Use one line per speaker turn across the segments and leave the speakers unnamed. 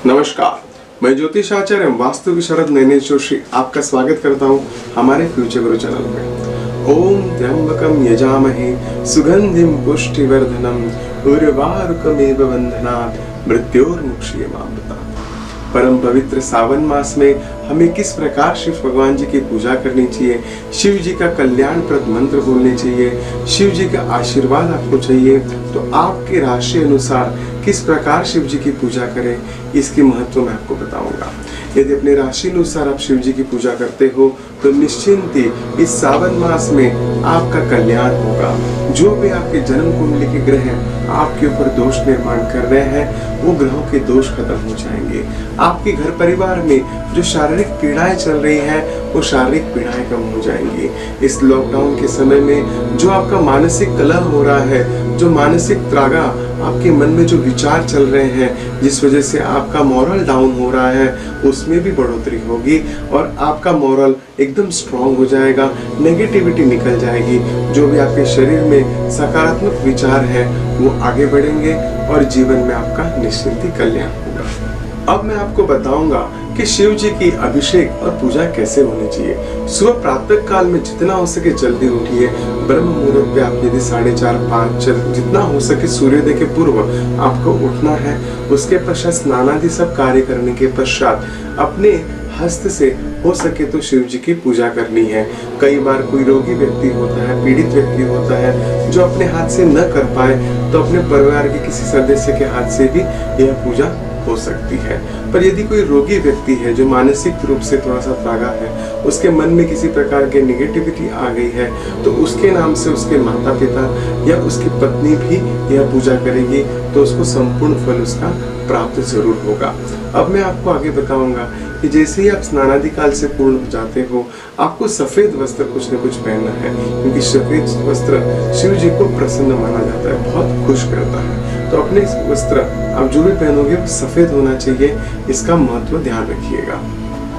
नमस्कार, मैं ज्योतिष आचार्य एवं वास्तु विशारद नैनेश जोशी आपका स्वागत करता हूं हमारे फ्यूचर गुरु चैनल में। ओम त्र्यंबकम यजामहे सुगंधिम पुष्टिवर्धनम उर्वारुकमेव बंधनात् मृत्योर्मुक्षीयमामृतात्। परम पवित्र सावन मास में हमें किस प्रकार शिव भगवान जी की पूजा करनी चाहिए, शिव जी का कल्याणप्रद मंत्र बोलने चाहिए, शिव जी का आशीर्वाद आपको चाहिए, तो आपके राशि अनुसार किस प्रकार शिव जी की पूजा करें, इसकी महत्व मैं आपको बताऊंगा। यदि अपने राशि अनुसार आप शिव जी की पूजा करते हो तो निश्चिंत ही इस सावन मास में आपका कल्याण होगा। जो भी आपके जन्म कुंडली के ग्रह आपके ऊपर दोष निर्माण कर रहे हैं, वो ग्रहों के दोष खत्म हो जाएंगे। आपके घर परिवार में जो शारीरिक पीड़ाएं चल रही हैं, वो शारीरिक पीड़ाएं कम हो जाएंगी। इस लॉकडाउन के समय में जो आपका मानसिक कलह हो रहा है, जो मानसिक त्रागा आपके मन में जो विचार चल रहे हैं, जिस वजह से आपका मोरल डाउन हो रहा है, उसमें भी बढ़ोतरी होगी और आपका मोरल एकदम स्ट्रांग हो जाएगा, नेगेटिविटी निकल जाएगी। जो भी आपके शरीर में सकारात्मक विचार है वो आगे बढ़ेंगे और जीवन में आपका निश्चिंत ही कल्याण होगा। अब मैं आपको बताऊंगा कि शिव जी की अभिषेक और पूजा कैसे होनी चाहिए। सुबह प्रातः काल में जितना हो सके जल्दी उठिए। ब्रह्म मुहूर्त पे आप यदि 4:30, 5 जितना हो सके सूर्योदय के पूर्व आपको उठना है। उसके पश्चात स्नानादि सब कार्य करने के पश्चात अपने हस्त से हो सके तो शिव जी की पूजा करनी है। कई बार कोई रोगी व्यक्ति होता है, पीड़ित व्यक्ति होता है, जो अपने हाथ से न कर पाए तो अपने परिवार के किसी सदस्य के हाथ से भी यह पूजा हो सकती है। पर यदि कोई रोगी व्यक्ति है जो मानसिक रूप से थोड़ा सा त्रागा है, उसके मन में किसी प्रकार की नेगेटिविटी आ गई है, तो उसके नाम से उसके माता पिता या उसकी पत्नी भी यह पूजा करेगी तो उसको संपूर्ण फल उसका प्राप्त जरूर होगा। अब मैं आपको आगे बताऊंगा कि जैसे ही आप स्नानादि काल से पूर्ण हो जाते हो, आपको सफेद वस्त्र कुछ न कुछ पहनना है, क्योंकि सफेद वस्त्र शिव जी को प्रसन्न माना जाता है, बहुत खुश करता है। तो अपने वस्त्र आप जो भी पहनोगे वो सफेद होना चाहिए, इसका महत्व ध्यान रखिएगा।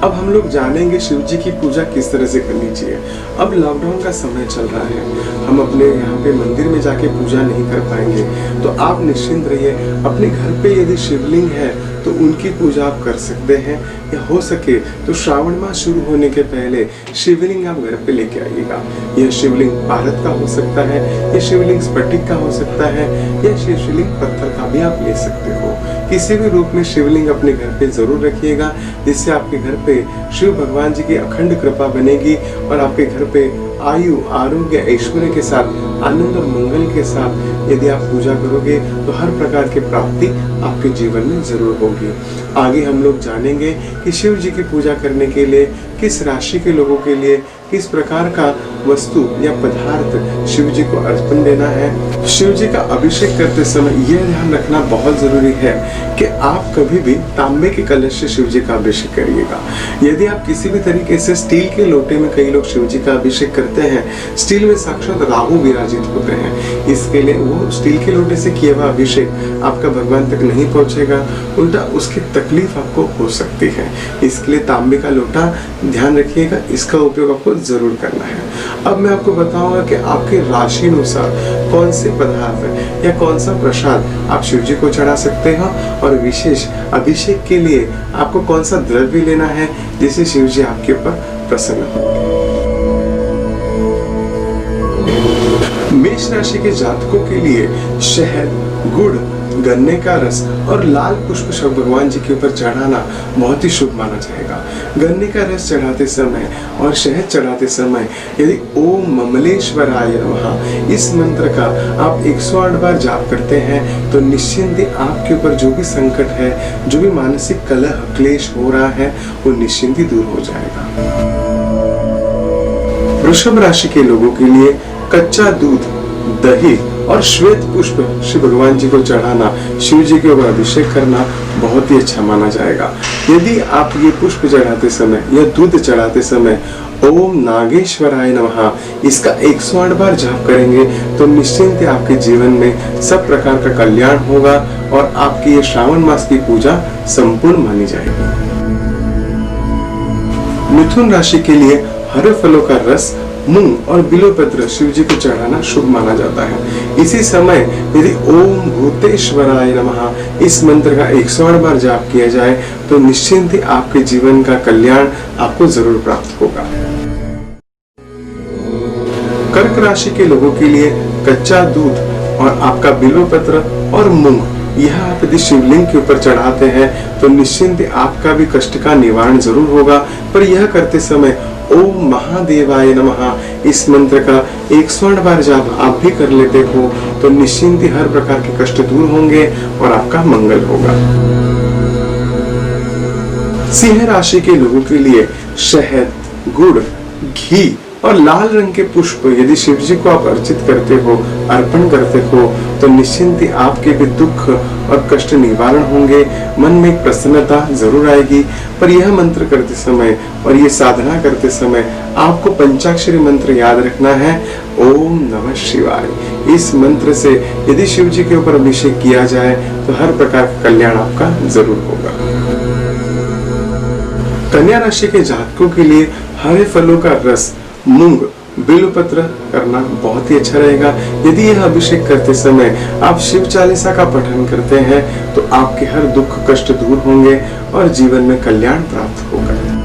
अब हम लोग जानेंगे शिव जी की पूजा किस तरह से करनी चाहिए। अब लॉकडाउन का समय चल रहा है, हम अपने यहाँ पे मंदिर में जाके पूजा नहीं कर पाएंगे, तो आप निश्चिंत रहिए। अपने घर पे यदि शिवलिंग है तो उनकी पूजा आप कर सकते हैं, या हो सके तो श्रावण मास शुरू होने के पहले शिवलिंग आप घर पे लेके आइएगा। यह शिवलिंग भारत का हो सकता है, यह शिवलिंग स्फटिक का हो सकता है, या शिवलिंग पत्थर का भी आप ले सकते हो। किसी भी रूप में शिवलिंग अपने घर पे जरूर रखिएगा, जिससे आपके घर पे शिव भगवान जी की अखंड कृपा बनेगी और आपके घर पे आयु, आरोग्य, ऐश्वर्य के साथ, आनंद और मंगल के साथ यदि आप पूजा करोगे तो हर प्रकार की प्राप्ति आपके जीवन में जरूर होगी। आगे हम लोग जानेंगे कि शिव जी की पूजा करने के लिए किस राशि के लोगों के लिए किस प्रकार का वस्तु या पदार्थ शिव जी को अर्पण देना है। शिव जी का अभिषेक करते समय यह ध्यान रखना बहुत जरूरी है कि आप कभी भी तांबे के कलश से शिव जी का अभिषेक करिएगा। यदि आप किसी भी तरीके से स्टील के लोटे में, कई लोग शिव जी का अभिषेक करते हैं, स्टील में साक्षात राहु विराजित होते हैं, इसके लिए वो स्टील के लोटे से किया हुआ अभिषेक आपका भगवान तक नहीं पहुंचेगा, उल्टा उसकी तकलीफ आपको हो सकती है। इसके लिए तांबे का लोटा ध्यान रखिएगा, इसका उपयोग आपको जरूर करना है। अब मैं आपको बताऊंगा कि आपके राशि अनुसार कौन से पदार्थ या कौन सा प्रसाद आप शिव जी को चढ़ा सकते हो, और विशेष अभिषेक के लिए आपको कौन सा द्रव्य लेना है जिससे शिव जी आपके ऊपर प्रसन्न हो। मेष राशि के जातकों के लिए शहद, गुड़, गन्ने का रस और लाल पुष्प शिव भगवान जी के ऊपर चढ़ाना बहुत ही शुभ माना जाएगा। गन्ने का रस चढ़ाते समय और शहद चढ़ाते समय यदि ओम ममलेश्वराय नमः इस मंत्र का आप 108 बार जाप करते हैं तो निश्चिंत ही आपके ऊपर जो भी संकट है, जो भी मानसिक कलह क्लेश हो रहा है, वो निश्चिंत ही दूर हो जाएगा। वृषभ राशि के लोगों के लिए कच्चा दूध, दही और श्वेत पुष्प शिव भगवान जी को चढ़ाना, शिव जी के ऊपर अभिषेक करना बहुत ही अच्छा माना जाएगा। यदि आप ये पुष्प चढ़ाते समय या दूध चढ़ाते समय ओम नागेश्वराय नमः इसका 108 बार जाप करेंगे तो निश्चिंत आपके जीवन में सब प्रकार का कल्याण होगा और आपकी ये श्रावण मास की पूजा संपूर्ण मानी जाएगी। मिथुन राशि के लिए हरे फलों का रस, मूंग और बिल्वपत्र शिव जी को चढ़ाना शुभ माना जाता है। इसी समय यदि ओम भूतेश्वराय नमः इस मंत्र का 108 बार जाप किया जाए तो निश्चिंत ही आपके जीवन का कल्याण आपको जरूर प्राप्त होगा। कर्क राशि के लोगों के लिए कच्चा दूध और आपका बिल्वपत्र और मूंग यह आप यदि शिवलिंग के ऊपर चढ़ाते हैं तो निश्चिंत आपका भी कष्ट का निवारण जरूर होगा। पर यह करते समय ओम महादेवाय नमः इस मंत्र का 108 बार जाप आप भी कर लेते हो तो निश्चिंत हर प्रकार के कष्ट दूर होंगे और आपका मंगल होगा। सिंह राशि के लोगों के लिए शहद, गुड़, घी और लाल रंग के पुष्प यदि शिव जी को आप अर्चित करते हो, अर्पण करते हो तो निश्चिंत ही आपके भी दुख और कष्ट निवारण होंगे। मन में एक प्रसन्नता जरूर आएगी। पर यह मंत्र करते समय और ये साधना करते समय आपको पंचाक्षरी मंत्र याद रखना है, ओम नमः शिवाय। इस मंत्र से यदि शिव जी के ऊपर अभिषेक किया जाए तो हर प्रकार का कल्याण आपका जरूर होगा। कन्या राशि के जातकों के लिए हरे फलों का रस, मूंग, बिल्वपत्र करना बहुत ही अच्छा रहेगा। यदि यह अभिषेक करते समय आप शिव चालीसा का पठन करते हैं तो आपके हर दुख कष्ट दूर होंगे और जीवन में कल्याण प्राप्त होगा।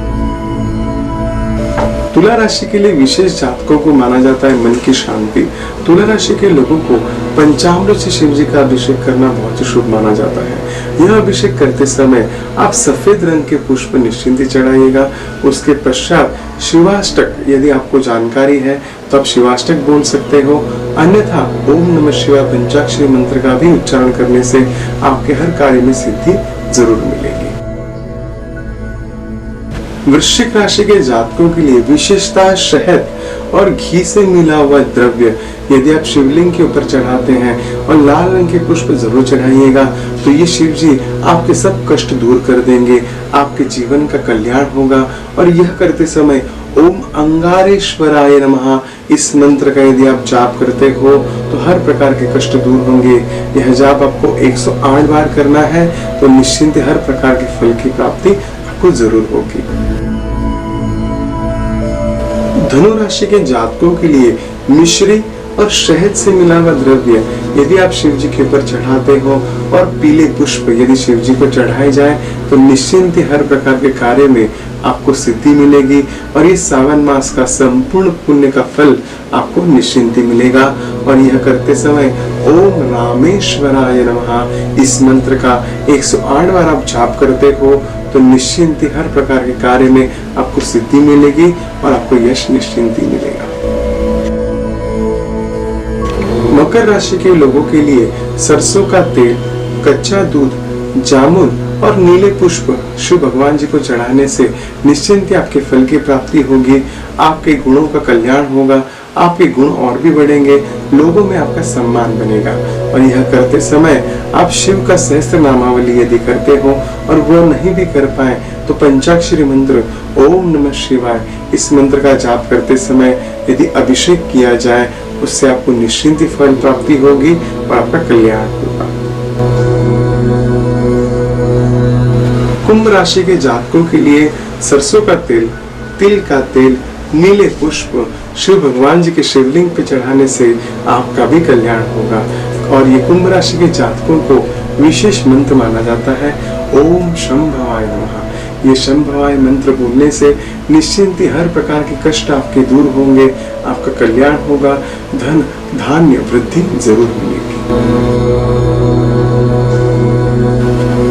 तुला राशि के लिए विशेष जातकों को माना जाता है मन की शांति। तुला राशि के लोगों को पंचामृत से शिव जी का अभिषेक करना बहुत ही शुभ माना जाता है। यह अभिषेक करते समय आप सफेद रंग के पुष्प निश्चिंत चढ़ाइएगा। उसके पश्चात शिवाष्टक यदि आपको जानकारी है तो आप शिवाष्टक बोल सकते हो, अन्यथा ओम नमः शिवाय पंचाक्षरी मंत्र का भी उच्चारण करने से आपके हर कार्य में सिद्धि जरूर मिलेगी। वृश्चिक राशि के जातकों के लिए विशेषता शहद और घी से मिला हुआ द्रव्य यदि आप शिवलिंग के ऊपर चढ़ाते हैं और लाल रंग के पुष्प जरूर चढ़ाइएगा तो ये शिव जी आपके सब कष्ट दूर कर देंगे, आपके जीवन का कल्याण होगा। और यह करते समय ओम अंगारेश्वराय नमः इस मंत्र का यदि आप जाप करते हो तो हर प्रकार के कष्ट दूर होंगे। यह जाप आपको 108 बार करना है तो निश्चिंत हर प्रकार के फल की प्राप्ति आपको जरूर होगी। धनु राशि के जातकों के लिए मिश्री और शहद से मिला हुआ द्रव्य यदि आप शिव जी के ऊपर चढ़ाते हो और पीले पुष्प यदि शिव जी को चढ़ाए जाए तो निश्चिंत हर प्रकार के कार्य में आपको सिद्धि मिलेगी। और इस सावन मास का संपूर्ण पुण्य का फल आपको निश्चिंत मिलेगा। और यह करते समय ओम रामेश्वराय नमः इस मंत्र का 108 बार आप जाप करते हो तो निश्चिंत हर प्रकार के कार्य में आपको सिद्धि मिलेगी और आपको यश निश्चिंत मिलेगा। मकर राशि के लोगों के लिए सरसों का तेल, कच्चा दूध, जामुन और नीले पुष्प शिव भगवान जी को चढ़ाने से निश्चिंत आपके फल की प्राप्ति होगी। आपके गुणों का कल्याण होगा, आपके गुण और भी बढ़ेंगे, लोगों में आपका सम्मान बनेगा। और यह करते समय आप शिव का सहस्त्र नामावली यदि करते हो और वो नहीं भी कर पाए तो पंचाक्षरी मंत्र ओम नमः शिवाय इस मंत्र का जाप करते समय यदि अभिषेक किया जाए उससे आपको निश्चिंत फल प्राप्ति होगी और आपका कल्याण होगा। कुंभ राशि के जातकों के लिए सरसों का तेल, तिल का तेल, नीले पुष्प शिव भगवान जी के शिवलिंग पे चढ़ाने से आपका भी कल्याण होगा। और ये कुंभ राशि के जातकों को विशेष मंत्र माना जाता है, ओम शंभवाय नमः। ये शंभवाय मंत्र बोलने से निश्चिंत हर प्रकार के कष्ट आपके दूर होंगे, आपका कल्याण होगा, धन धान्य वृद्धि जरूर मिलेगी।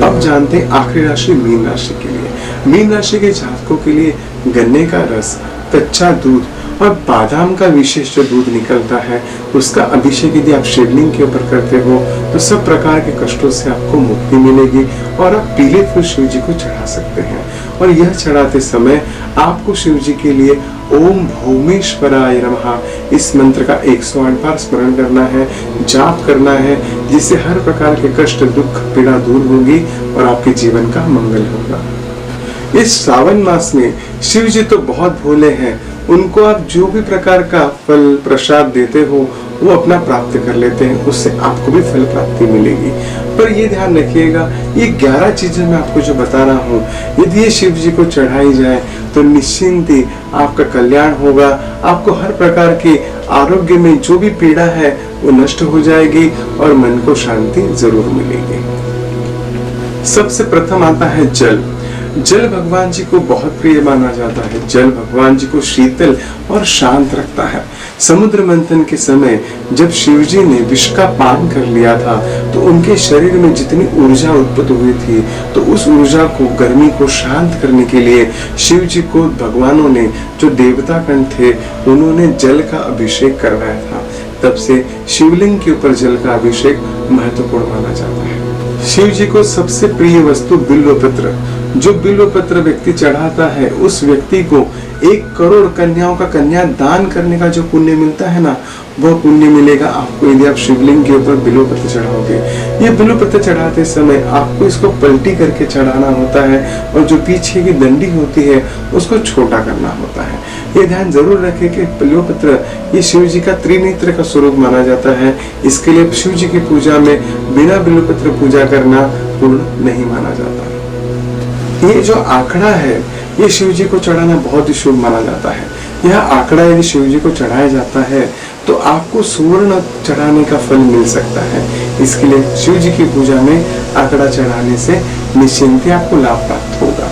अब जानते हैं आखिरी राशि मीन राशि के लिए। मीन राशि के जातकों के लिए गन्ने का रस, कच्चा दूध और बादाम का विशेष जो दूध निकलता है उसका अभिषेक यदि आप शिवलिंग के ऊपर करते हो तो सब प्रकार के कष्टों से आपको मुक्ति मिलेगी और आप पीले फूल शिव जी को चढ़ा सकते हैं। और यह चढ़ाते समय आपको शिव जी के लिए ओम भौमेश्वराय नमः इस मंत्र का 108 बार स्मरण करना है, जाप करना है, जिससे हर प्रकार के कष्ट दुख पीड़ा दूर होगी और आपके जीवन का मंगल होगा। इस सावन मास में शिव जी तो बहुत भोले हैं, उनको आप जो भी प्रकार का फल प्रसाद देते हो वो अपना प्राप्त कर लेते हैं, उससे आपको भी फल प्राप्ति मिलेगी। पर ये ध्यान रखिएगा, ये 11 चीजें मैं आपको जो बता रहा हूँ, यदि ये शिव जी को चढ़ाई जाए तो निश्चिंत ही आपका कल्याण होगा। आपको हर प्रकार के आरोग्य में जो भी पीड़ा है वो नष्ट हो जाएगी और मन को शांति जरूर मिलेगी। सबसे प्रथम आता है जल। जल भगवान जी को बहुत प्रिय माना जाता है। जल भगवान जी को शीतल और शांत रखता है। समुद्र मंथन के समय जब शिव जी ने विष का पान कर लिया था तो उनके शरीर में जितनी ऊर्जा उत्पन्न हुई थी, तो उस ऊर्जा को, गर्मी को शांत करने के लिए शिव जी को भगवानों ने, जो देवता गण थे, उन्होंने जल का अभिषेक करवाया था। तब से शिवलिंग के ऊपर जल का अभिषेक महत्वपूर्ण माना जाता है। शिव जी को सबसे प्रिय वस्तु बिल्व पत्र। जो बिल्व पत्र व्यक्ति चढ़ाता है, उस व्यक्ति को 1 करोड़ कन्याओं का कन्या दान करने का जो पुण्य मिलता है ना, वह पुण्य मिलेगा आपको यदि आप शिवलिंग के ऊपर बिल्व पत्र चढ़ाओगे। ये बिल्व पत्र चढ़ाते समय आपको इसको पलटी करके चढ़ाना होता है और जो पीछे की डंडी होती है उसको छोटा करना होता है। ये ध्यान जरूर रखें कि बिल्व पत्र ये शिव जी का त्रिनेत्र का स्वरूप माना जाता है। इसके लिए शिव जी की पूजा में बिना बिल्व पत्र पूजा करना पूर्ण नहीं माना जाता। ये जो आंकड़ा है, ये शिव जी को चढ़ाना बहुत ही शुभ माना जाता है। यह आंकड़ा यदि शिव जी को चढ़ाया जाता है तो आपको सुवर्ण चढ़ाने का फल मिल सकता है। इसके लिए शिव जी की पूजा में आंकड़ा चढ़ाने से निश्चिंत ही आपको लाभ प्राप्त होगा।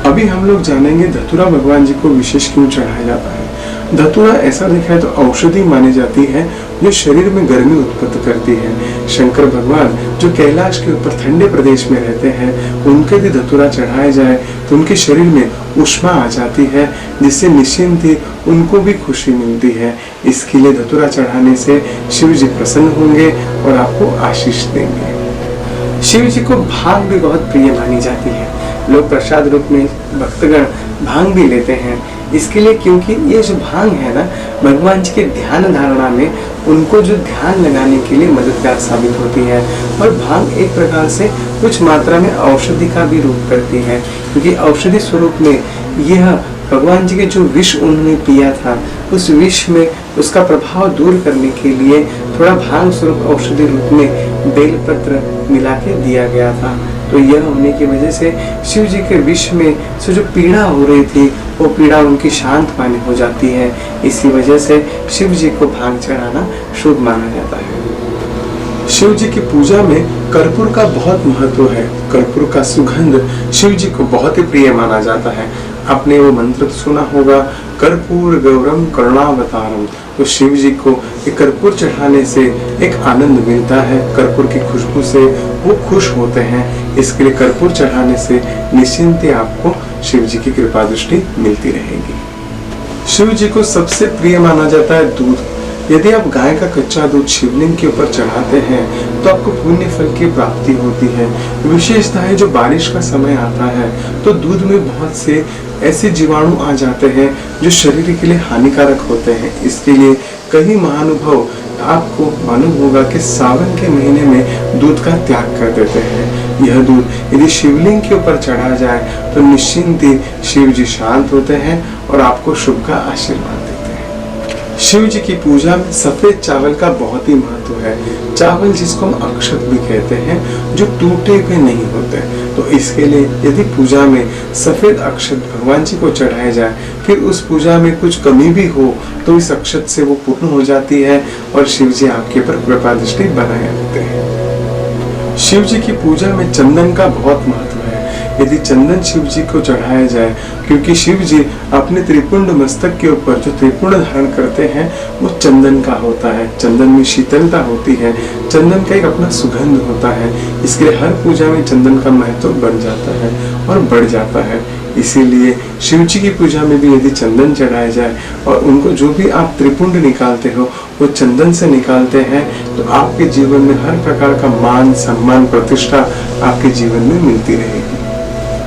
अभी हम लोग जानेंगे धतूरा भगवान जी को विशेष क्यों चढ़ाया जाता है। धतूरा ऐसा देखा है तो औषधि मानी जाती है जो शरीर में गर्मी उत्पन्न करती है। शंकर भगवान जो कैलाश के ऊपर ठंडे प्रदेश में रहते हैं, उनके यदि धतूरा चढ़ाया जाए तो उनके शरीर में ऊष्मा आ जाती है, जिससे निश्चिंत ही उनको भी खुशी मिलती है। इसके लिए धतूरा चढ़ाने से शिव जी प्रसन्न होंगे और आपको आशीष देंगे। शिव जी को भांग भी बहुत प्रिय मानी जाती है। लोग प्रसाद रूप में भक्तगण भांग भी लेते हैं। इसके लिए क्योंकि ये जो भांग है ना, भगवान जी के ध्यान धारणा में उनको जो ध्यान लगाने के लिए मददगार साबित होती है। और भांग एक प्रकार से कुछ मात्रा में औषधि का भी रूप करती है, क्योंकि औषधि स्वरूप में यह भगवान जी के जो विष उन्होंने पिया था, उस विष में उसका प्रभाव दूर करने के लिए थोड़ा भांग स्वरूप औषधि रूप में बेलपत्र मिला के दिया गया था। तो यह होने की वजह से शिव जी के विष में से जो पीड़ा हो रही थी, वो पीड़ा उनकी शांत पानी हो जाती है। इसी वजह से शिव जी को भांग चढ़ाना शुभ माना जाता है। शिव जी की पूजा में कर्पूर का बहुत महत्व है। कर्पूर का सुगंध शिव जी को बहुत ही प्रिय माना जाता है। आपने वो मंत्र सुना होगा, कर्पूर गौरम करुणावतारम। तो शिव जी को एक कर्पूर चढ़ाने से एक आनंद मिलता है। कर्पूर की खुशबू से वो खुश होते हैं। इसके लिए कर्पूर चढ़ाने से निश्चिंत आपको शिव जी की कृपा दृष्टि मिलती रहेगी। शिव जी को सबसे प्रिय माना जाता है दूध। यदि आप गाय का कच्चा दूध शिवलिंग के ऊपर चढ़ाते हैं तो आपको पुण्य फल की प्राप्ति होती है। विशेषता है जो बारिश का समय आता है तो दूध में बहुत से ऐसे जीवाणु आ जाते हैं जो शरीर के लिए हानिकारक होते हैं। इसके लिए कई महानुभाव आपको मालूम होगा कि सावन के महीने में दूध का त्याग कर देते हैं। यह दूध यदि शिवलिंग के ऊपर चढ़ा जाए तो निश्चिंत ही शिव जी शांत होते हैं और आपको शुभ का आशीर्वाद देते हैं। शिव जी की पूजा में सफेद चावल का बहुत ही महत्व है। चावल जिसको हम अक्षत भी कहते हैं, जो टूटे हुए नहीं होते, तो इसके लिए यदि पूजा में सफेद अक्षत भगवान जी को चढ़ाया जाए, फिर उस पूजा में कुछ कमी भी हो तो इस अक्षत से वो पूर्ण हो जाती है और शिव जी आपके ऊपर कृपा दृष्टि बनाए रहते हैं। शिव जी की पूजा में चंदन का बहुत महत्व है। यदि चंदन शिव जी को चढ़ाया जाए, क्योंकि शिव जी अपने त्रिपुंड मस्तक के ऊपर जो त्रिपुंड धारण करते हैं वो चंदन का होता है। चंदन में शीतलता होती है, चंदन का एक अपना सुगंध होता है। इसके लिए हर पूजा में चंदन का महत्व बढ़ जाता है और बढ़ जाता है। इसीलिए शिव जी की पूजा में भी यदि चंदन चढ़ाया जाए और उनको जो भी आप त्रिपुंड निकालते हो वो चंदन से निकालते हैं, तो आपके जीवन में हर प्रकार का मान सम्मान प्रतिष्ठा आपके जीवन में मिलती रहेगी।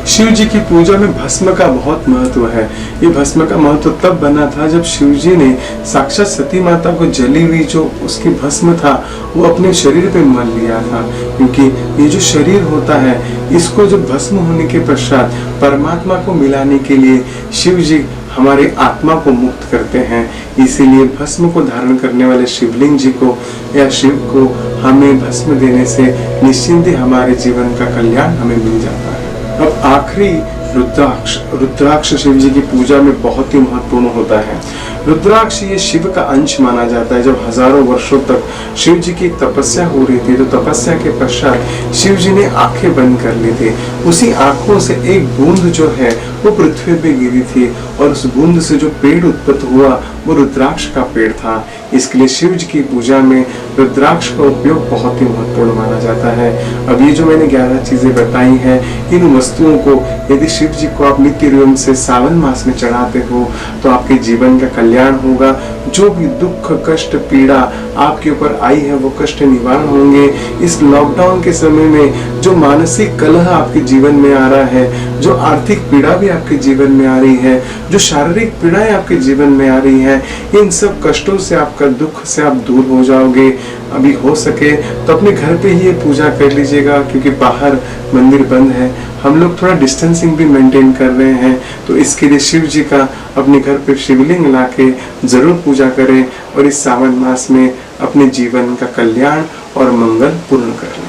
शिव जी की पूजा में भस्म का बहुत महत्व है। ये भस्म का महत्व तब बना था जब शिव जी ने साक्षात सती माता को जली हुई जो उसकी भस्म था वो अपने शरीर पे मल लिया था, क्योंकि ये जो शरीर होता है इसको जब भस्म होने के पश्चात परमात्मा को मिलाने के लिए शिव जी हमारे आत्मा को मुक्त करते हैं। इसीलिए भस्म को धारण करने वाले शिवलिंग जी को या शिव को हमें भस्म देने से निश्चिंत ही हमारे जीवन का कल्याण हमें मिल जाता है। अब आखिरी रुद्राक्ष शिव जी की पूजा में बहुत ही महत्वपूर्ण होता है। रुद्राक्ष ये शिव का अंश माना जाता है। जब हजारों वर्षों तक शिव जी की तपस्या हो रही थी तो तपस्या के पश्चात शिव जी ने आंखें बंद कर ली थी। उसी आंखों से एक बूंद जो है वो पृथ्वी पे गिरी थी और उस बूंद से जो पेड़ उत्पन्न हुआ वो रुद्राक्ष का पेड़ था। इसके लिए शिव जी की पूजा में रुद्राक्ष का उपयोग बहुत ही महत्वपूर्ण माना जाता है। अब ये जो मैंने 11 चीजें बताई हैं, इन वस्तुओं को यदि शिव जी को आप नित्य नियम से सावन मास में चढ़ाते हो तो आपके जीवन का कल्याण होगा। जो भी दुख कष्ट पीड़ा आपके ऊपर आई है वो कष्ट निवारण होंगे। इस लॉकडाउन के समय में जो मानसिक कलह आपके जीवन में आ रहा है, जो आर्थिक पीड़ा भी आपके जीवन में आ रही है, जो शारीरिक पीड़ाएं आपके जीवन में आ रही है, इन सब कष्टों से आपका दुख से आप दूर हो जाओगे। अभी हो सके तो अपने घर पे ही ये पूजा कर लीजिएगा, क्योंकि बाहर मंदिर बंद है। हम लोग थोड़ा डिस्टेंसिंग भी मेंटेन कर रहे हैं, तो इसके लिए शिव जी का अपने घर पे शिवलिंग लाके जरूर पूजा करें और इस सावन मास में अपने जीवन का कल्याण और मंगल पूर्ण करें।